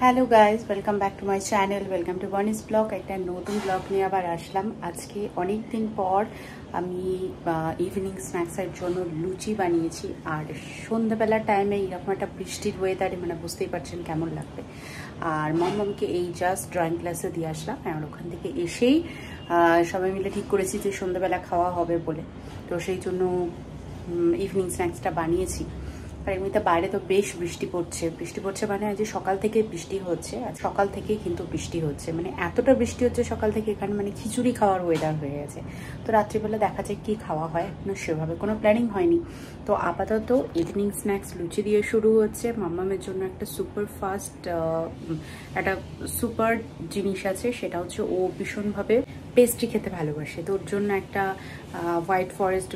Hello guys, welcome back to my channel, welcome to Boni's blog. একটা নতুন blog নিয়ে আবার আসলাম। আজকে অনেক দিন পর আমি ইভিনিং স্ন্যাক্সের জন্য লুচি বানিয়েছি। আর সন্ধ্যাবেলার টাইমে এরকম একটা বৃষ্টির ওয়েদারে বুঝতেই পারছেন কেমন লাগবে। আর মমকে এই জাস্ট ড্রয়িং ক্লাসে দিয়ে আসলাম। আর ওখান থেকে এসেই সবাই মিলে ঠিক করেছি যে সন্ধ্যাবেলা খাওয়া হবে বলে, তো সেই জন্য ইভিনিং স্ন্যাক্সটা বানিয়েছি। আর এমনিতে বাইরে তো বেশ বৃষ্টি পড়ছে মানে আজ সকাল থেকে বৃষ্টি হচ্ছে। আর সকাল থেকেই কিন্তু বৃষ্টি হচ্ছে, এতটা বৃষ্টি হচ্ছে সকাল থেকে এখানে খিচুড়ি খাওয়ার ওয়েদার হয়ে গেছে। তো রাত্রিবেলা দেখা যায় কি খাওয়া হয়, এখনো সেভাবে কোনো প্ল্যানিং হয়নি। তো আপাতত ইভিনিং স্ন্যাক্স লুচি দিয়ে শুরু হচ্ছে। মাম্মামের জন্য একটা সুপার জিনিস আছে, সেটা হচ্ছে ও ভীষণভাবে পেস্ট্রি খেতে ভালোবাসে। তো ওর জন্য একটা হোয়াইট ফরেস্ট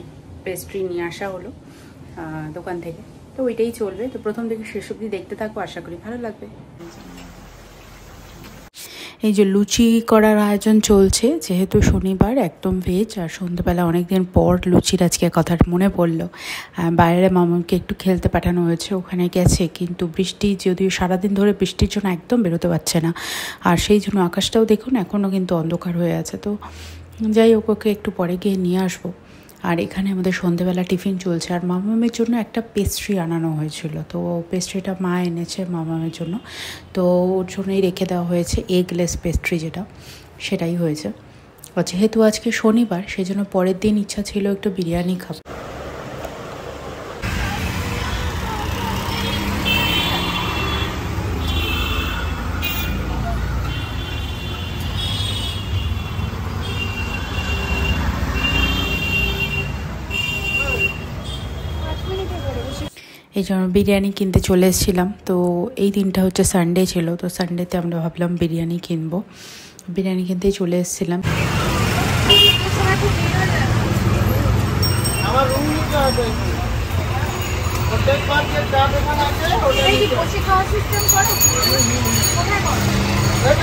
পেস্ট্রি নিয়ে আসা হলো দোকান থেকে। তো ওইটাই চলবে। তো প্রথম থেকে শেষ অবধি দেখতে থাকবো, আশা করি ভালো লাগবে। এই যে লুচি করার আয়োজন চলছে, যেহেতু শনিবার একদম ভেজ। আর সন্ধ্যাবেলা অনেকদিন পর লুচির আজকে কথা মনে পড়লো। বাইরে মামাকে একটু খেলতে পাঠানো হয়েছে, ওখানে গেছে, কিন্তু বৃষ্টি যদিও সারাদিন ধরে বৃষ্টির জন্য একদম বেরোতে পারছে না। আর সেই জন্য আকাশটাও দেখুন এখনও কিন্তু অন্ধকার হয়ে আছে। তো যাই হোক, ওকে একটু পরে গিয়ে নিয়ে আসবো। আর এখানে আমাদের সন্ধেবেলা টিফিন চলছে। আর মামামের জন্য একটা পেস্ট্রি আনানো হয়েছিল, তো পেস্ট্রিটা মা এনেছে মামামের জন্য। তো ওর জন্যই রেখে দেওয়া হয়েছে এগলেস পেস্ট্রি, সেটাই হয়েছে। যেহেতু আজকে শনিবার, সেই জন্য পরের দিন ইচ্ছা ছিল একটু বিরিয়ানি খাবো। এই জন্য বিরিয়ানি কিনতে চলে এসেছিলাম। তো এই দিনটা হচ্ছে সানডে ছিল, তো সানডেতে আমরা ভাবলাম বিরিয়ানি কিনবো। বিরিয়ানি কিনতেই চলে এসেছিলাম।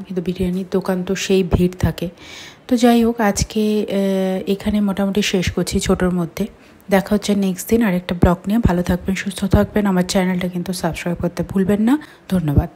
কিন্তু বিরিয়ানির দোকান তো সেই ভিড় থাকে। তো যাই হোক, আজকে এখানে মোটামুটি শেষ করছি ছোটোর মধ্যে। দেখা হচ্ছে নেক্সট দিন আরেকটা ব্লগ নিয়ে। ভালো থাকবেন, সুস্থ থাকবেন। আমার চ্যানেলটা কিন্তু সাবস্ক্রাইব করতে ভুলবেন না। ধন্যবাদ।